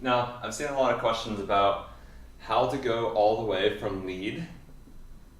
Now, I've seen a lot of questions about how to go all the way from lead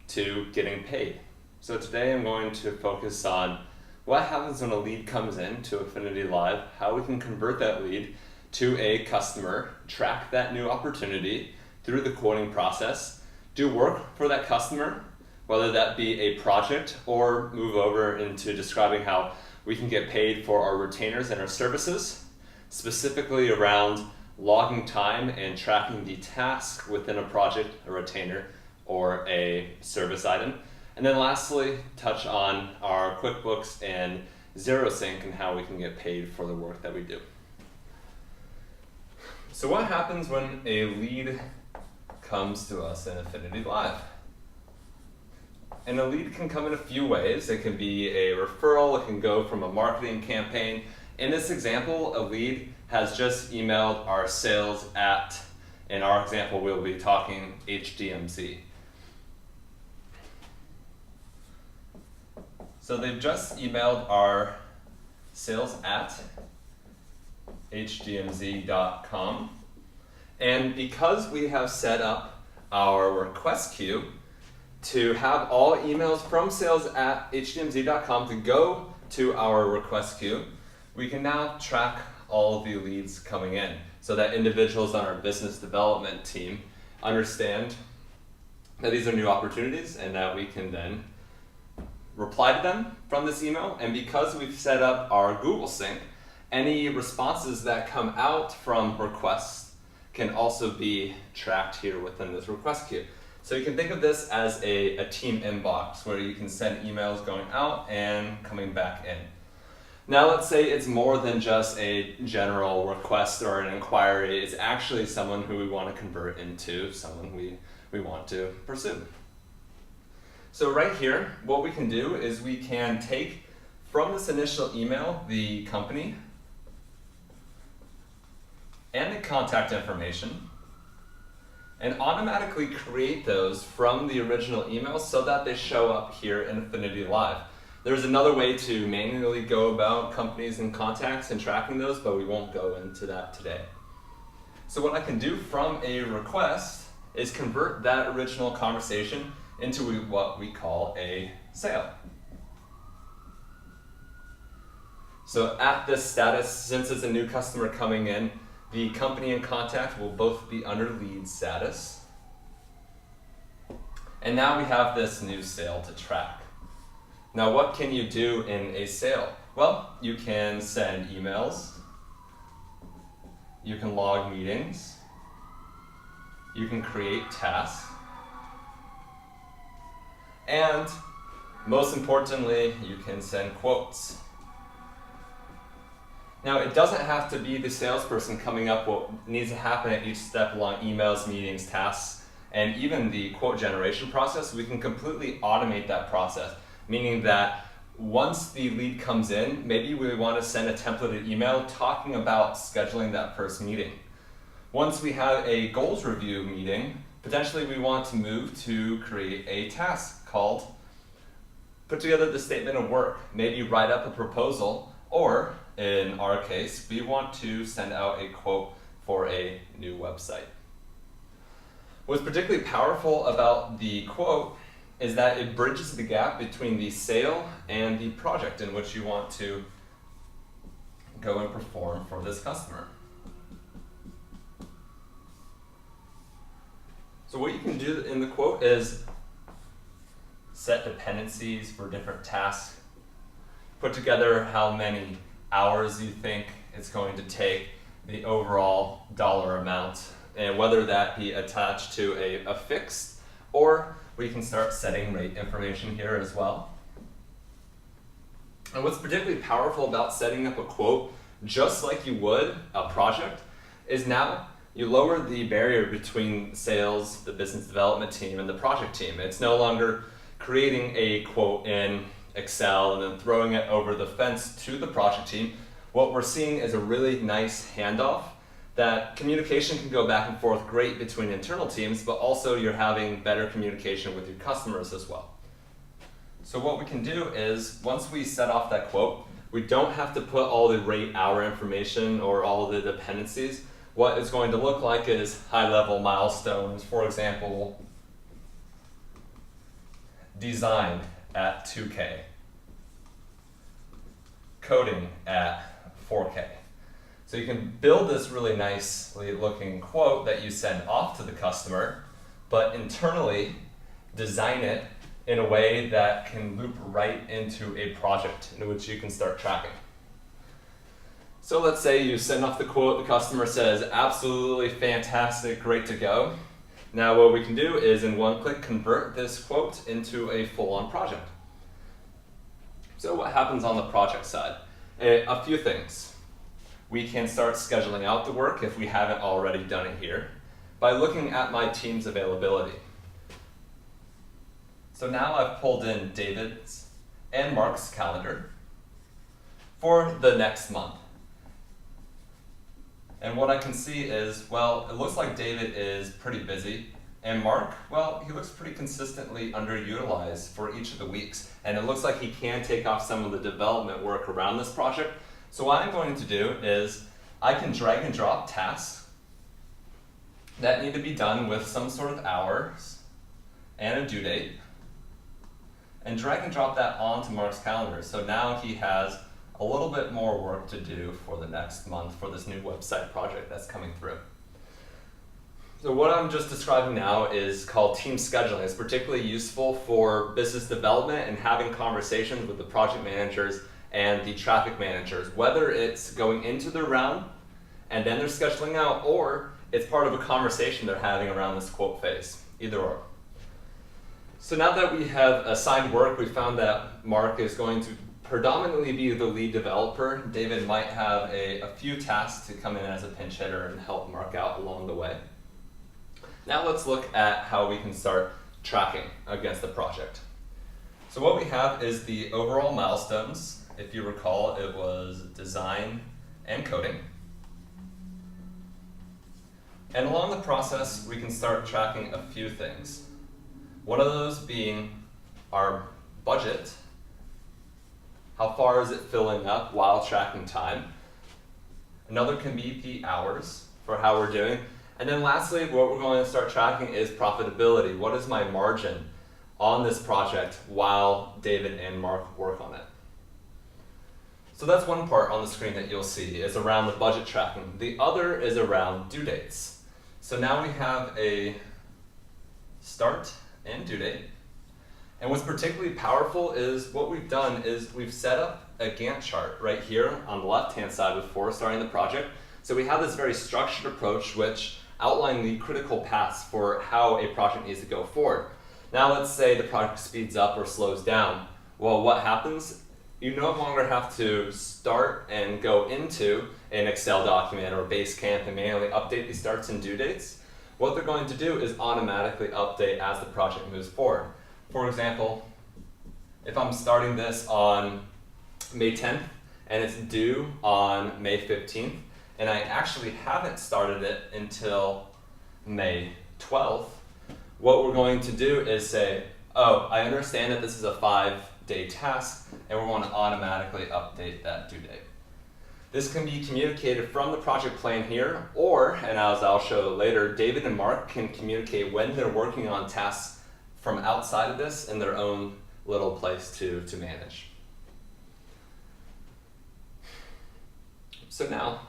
to getting paid. So today I'm going to focus on what happens when a lead comes in to Affinity Live, how we can convert that lead to a customer, track that new opportunity through the quoting process, do work for that customer, whether that be a project or move over into describing how we can get paid for our retainers and our services, specifically around logging time and tracking the task within a project, a retainer, or a service item. And then lastly, touch on our QuickBooks and ZeroSync and how we can get paid for the work that we do. So what happens when a lead comes to us in Affinity Live? And a lead can come in a few ways. It can be a referral, it can go from a marketing campaign. In this example, a lead has just emailed our sales at, in our example, we'll be talking HDMZ. So they've just emailed our sales at hdmz.com. And because we have set up our request queue to have all emails from sales at hdmz.com to go to our request queue, we can now track all of the leads coming in so that individuals on our business development team understand that these are new opportunities and that we can then reply to them from this email. And because we've set up our Google Sync, any responses that come out from requests can also be tracked here within this request queue. So you can think of this as a team inbox where you can send emails going out and coming back in. Now let's say it's more than just a general request or an inquiry. It's actually someone who we want to convert into someone we want to pursue. So right here, what we can do is we can take from this initial email the company and the contact information and automatically create those from the original email so that they show up here in Affinity Live. There's another way to manually go about companies and contacts and tracking those, but we won't go into that today. So what I can do from a request is convert that original conversation into what we call a sale. So at this status, since it's a new customer coming in, the company and contact will both be under lead status. And now we have this new sale to track. Now what can you do in a sale? Well, you can send emails, you can log meetings, you can create tasks, and most importantly, you can send quotes. Now, it doesn't have to be the salesperson coming up what needs to happen at each step along emails, meetings, tasks, and even the quote generation process. We can completely automate that process, meaning that once the lead comes in, maybe we want to send a templated email talking about scheduling that first meeting. Once we have a goals review meeting, potentially we want to move to create a task called put together the statement of work, maybe write up a proposal, or in our case, we want to send out a quote for a new website. What's particularly powerful about the quote is that it bridges the gap between the sale and the project in which you want to go and perform for this customer. So what you can do in the quote is set dependencies for different tasks, put together how many hours you think it's going to take, the overall dollar amount, and whether that be attached to a fixed, or we can start setting rate information here as well. And what's particularly powerful about setting up a quote, just like you would a project, is now you lower the barrier between sales, the business development team, and the project team. It's no longer creating a quote in Excel and then throwing it over the fence to the project team. What we're seeing is a really nice handoff that communication can go back and forth great between internal teams, but also you're having better communication with your customers as well. So what we can do is, once we set off that quote, we don't have to put all the rate hour information or all the dependencies. what it's going to look like is high-level milestones. For example, design at 2K, coding at 4K. So you can build this really nicely looking quote that you send off to the customer, but internally design it in a way that can loop right into a project in which you can start tracking. So let's say you send off the quote, the customer says, absolutely fantastic, great to go. Now what we can do is in one click convert this quote into a full-on project. So what happens on the project side? A few things. We can start scheduling out the work if we haven't already done it here by looking at my team's availability. So now I've pulled in David's and Mark's calendar for the next month. And what I can see is, well, it looks like David is pretty busy, and Mark, well, he looks pretty consistently underutilized for each of the weeks. And it looks like he can take off some of the development work around this project. So what I'm going to do is I can drag and drop tasks that need to be done with some sort of hours and a due date, and drag and drop that onto Mark's calendar. So now he has a little bit more work to do for the next month for this new website project that's coming through. So what I'm just describing now is called team scheduling. It's particularly useful for business development and having conversations with the project managers and the traffic managers, whether it's going into the round and then they're scheduling out, or it's part of a conversation they're having around this quote phase, either or. So now that we have assigned work, we found that Mark is going to predominantly be the lead developer. David might have a few tasks to come in as a pinch hitter and help Mark out along the way. Now let's look at how we can start tracking against the project. So what we have is the overall milestones. If you recall, it was design and coding. And along the process, we can start tracking a few things. One of those being our budget. How far is it filling up while tracking time? Another can be the hours for how we're doing. And then lastly, what we're going to start tracking is profitability. What is my margin on this project while David and Mark work on it? So that's one part on the screen that you'll see is around the budget tracking. The other is around due dates. So now we have a start and due date. And what's particularly powerful is what we've done is we've set up a Gantt chart right here on the left-hand side before starting the project. So we have this very structured approach which outline the critical paths for how a project needs to go forward. Now let's say the project speeds up or slows down. Well, what happens? You no longer have to start and go into an Excel document or Basecamp and manually update the starts and due dates. What they're going to do is automatically update as the project moves forward. For example, if I'm starting this on May 10th and it's due on May 15th, and I actually haven't started it until May 12th, what we're going to do is say, oh, I understand that this is a 5-day task, and we're going to automatically update that due date. This can be communicated from the project plan here, or, and as I'll show later, David and Mark can communicate when they're working on tasks from outside of this in their own little place to manage. So now,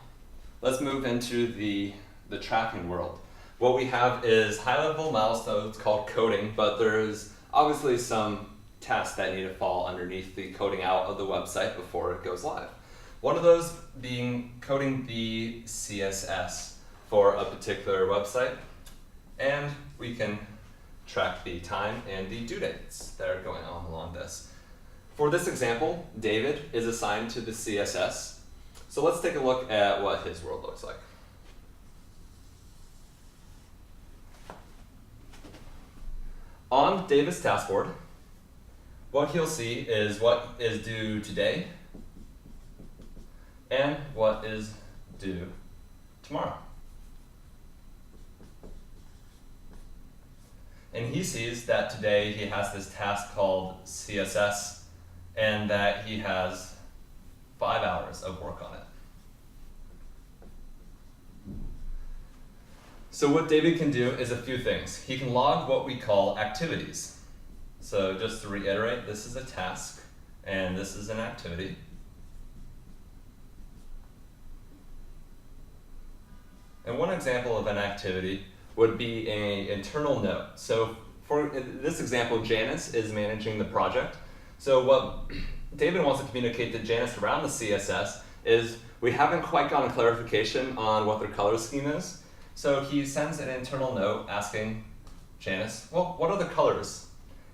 let's move into the tracking world. What we have is high-level milestones called coding, but there's obviously some tasks that need to fall underneath the coding out of the website before it goes live. One of those being coding the CSS for a particular website, and we can track the time and the due dates that are going on along this. For this example, David is assigned to the CSS. So let's take a look at what his world looks like. On David's task board, what he'll see is what is due today and what is due tomorrow. And he sees that today he has this task called CSS and that he has 5 hours of work on it. So what David can do is a few things. He can log what we call activities. So just to reiterate, this is a task and this is an activity. And one example of an activity would be an internal note. So for this example, Janice is managing the project. So what David wants to communicate to Janice around the CSS is we haven't quite gotten clarification on what their color scheme is. So he sends an internal note asking Janice, well, what are the colors?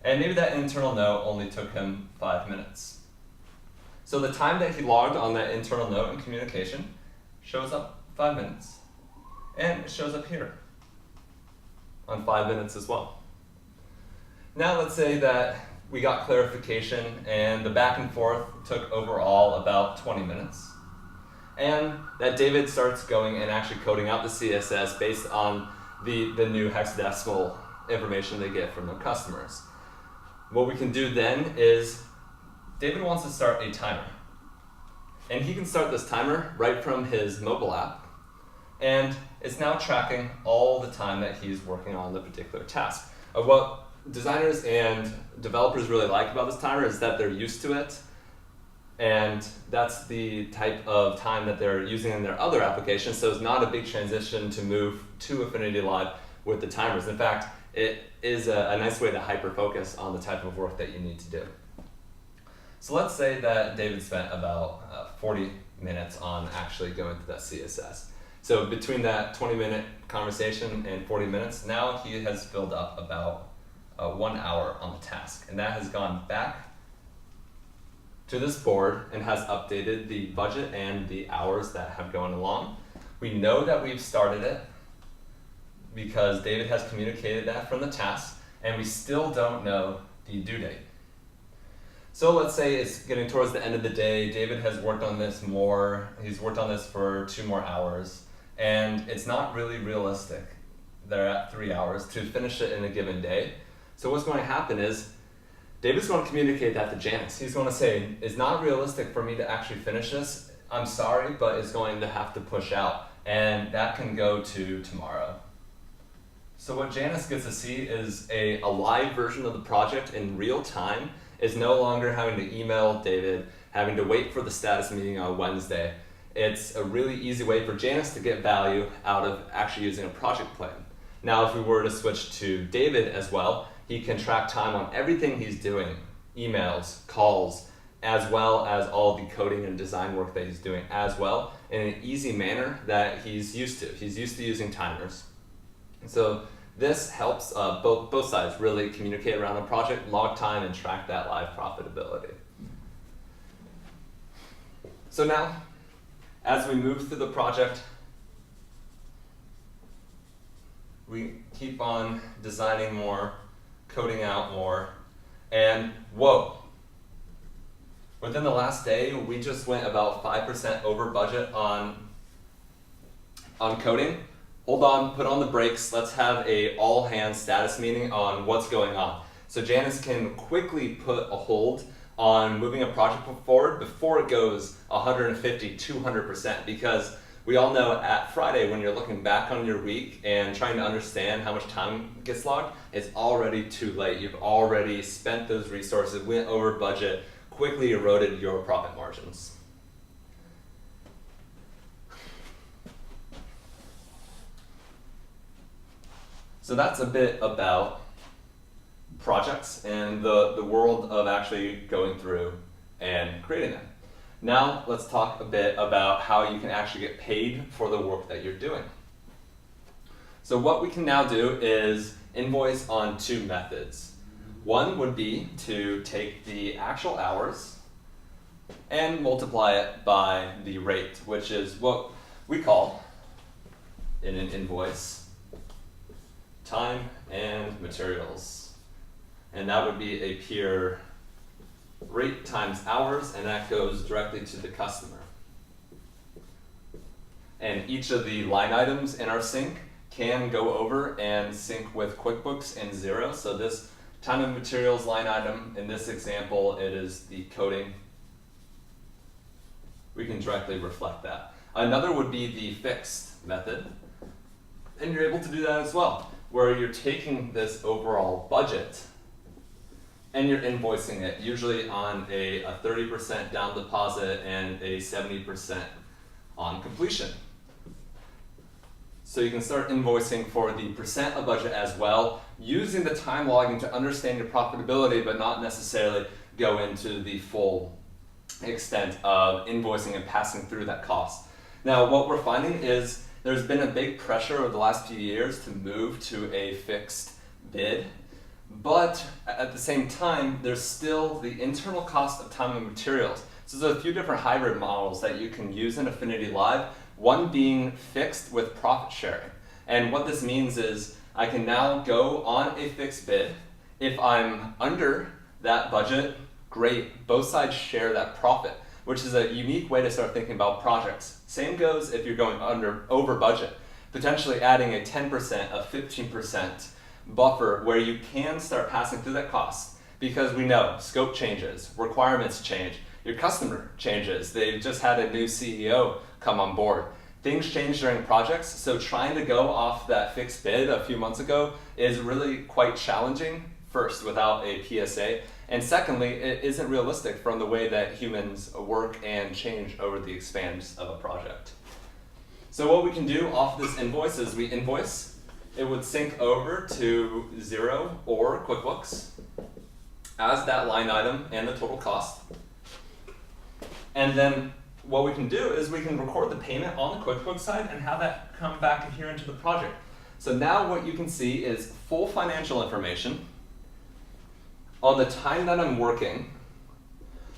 And maybe that internal note only took him 5 minutes. So the time that he logged on that internal note in communication shows up 5 minutes. And it shows up here on 5 minutes as well. Now let's say that we got clarification and the back and forth took overall about 20 minutes. And that David starts going and actually coding out the CSS based on the new hexadecimal information they get from their customers. What we can do then is David wants to start a timer. And he can start this timer right from his mobile app. And it's now tracking all the time that he's working on the particular task. What designers and developers really like about this timer is that they're used to it, and that's the type of time that they're using in their other applications, so it's not a big transition to move to Affinity Live with the timers. In fact, it is a nice way to hyper-focus on the type of work that you need to do. So let's say that David spent about 40 minutes on actually going through that CSS. So between that 20-minute conversation and 40 minutes, now he has filled up about 1 hour on the task. And that has gone back to this board and has updated the budget and the hours that have gone along. We know that we've started it because David has communicated that from the task, and we still don't know the due date. So let's say it's getting towards the end of the day, David has worked on this more, he's worked on this for 2 more hours, and it's not really realistic, they're at 3 hours, to finish it in a given day. So what's going to happen is, David's going to communicate that to Janice. He's going to say, it's not realistic for me to actually finish this, I'm sorry, but it's going to have to push out, and that can go to tomorrow. So what Janice gets to see is a live version of the project in real time. Is no longer having to email David, having to wait for the status meeting on Wednesday. It's a really easy way for Janice to get value out of actually using a project plan. Now, if we were to switch to David as well, he can track time on everything he's doing, emails, calls, as well as all the coding and design work that he's doing as well in an easy manner that he's used to. He's used to using timers. So this helps both sides really communicate around the project, log time, and track that live profitability. So now, as we move through the project, we keep on designing more, coding out more, and whoa! Within the last day, we just went about 5% over budget on coding. Hold on, put on the brakes, let's have a all-hands status meeting on what's going on. So Janice can quickly put a hold on moving a project forward before it goes 150, 200%, because we all know at Friday when you're looking back on your week and trying to understand how much time gets logged, it's already too late. You've already spent those resources, went over budget, quickly eroded your profit margins. So that's a bit about projects and the world of actually going through and creating them. Now let's talk a bit about how you can actually get paid for the work that you're doing. So what we can now do is invoice on 2 methods. One would be to take the actual hours and multiply it by the rate, which is what we call in an invoice time and materials. And that would be a pure rate times hours, and that goes directly to the customer. And each of the line items in our sync can go over and sync with QuickBooks and Xero. So this time and materials line item, in this example, it is the coding. We can directly reflect that. Another would be the fixed method. And you're able to do that as well, where you're taking this overall budget and you're invoicing it, usually on a 30% down deposit and a 70% on completion. So you can start invoicing for the percent of budget as well, using the time logging to understand your profitability, but not necessarily go into the full extent of invoicing and passing through that cost. Now, what we're finding is there's been a big pressure over the last few years to move to a fixed bid, but at the same time, there's still the internal cost of time and materials. So there's a few different hybrid models that you can use in Affinity Live, one being fixed with profit sharing. And what this means is I can now go on a fixed bid. If I'm under that budget, great, both sides share that profit, which is a unique way to start thinking about projects. Same goes if you're going over budget, potentially adding a 10%, a 15% buffer where you can start passing through that cost, because we know scope changes, requirements change, your customer changes, they've just had a new CEO come on board. Things change during projects, so trying to go off that fixed bid a few months ago is really quite challenging, first, without a PSA, and secondly, it isn't realistic from the way that humans work and change over the expanse of a project. So what we can do off this invoice is we invoice. It would sync over to Xero or QuickBooks as that line item and the total cost. And then what we can do is we can record the payment on the QuickBooks side and have that come back here into the project. So now what you can see is full financial information on the time that I'm working,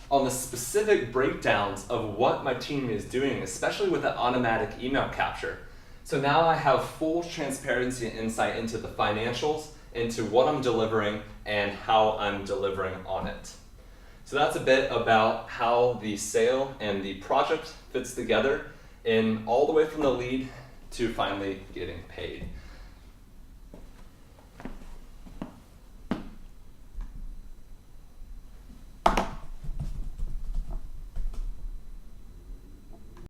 on the specific breakdowns of what my team is doing, especially with the automatic email capture. So now I have full transparency and insight into the financials, into what I'm delivering and how I'm delivering on it. So that's a bit about how the sale and the project fits together in all the way from the lead to finally getting paid.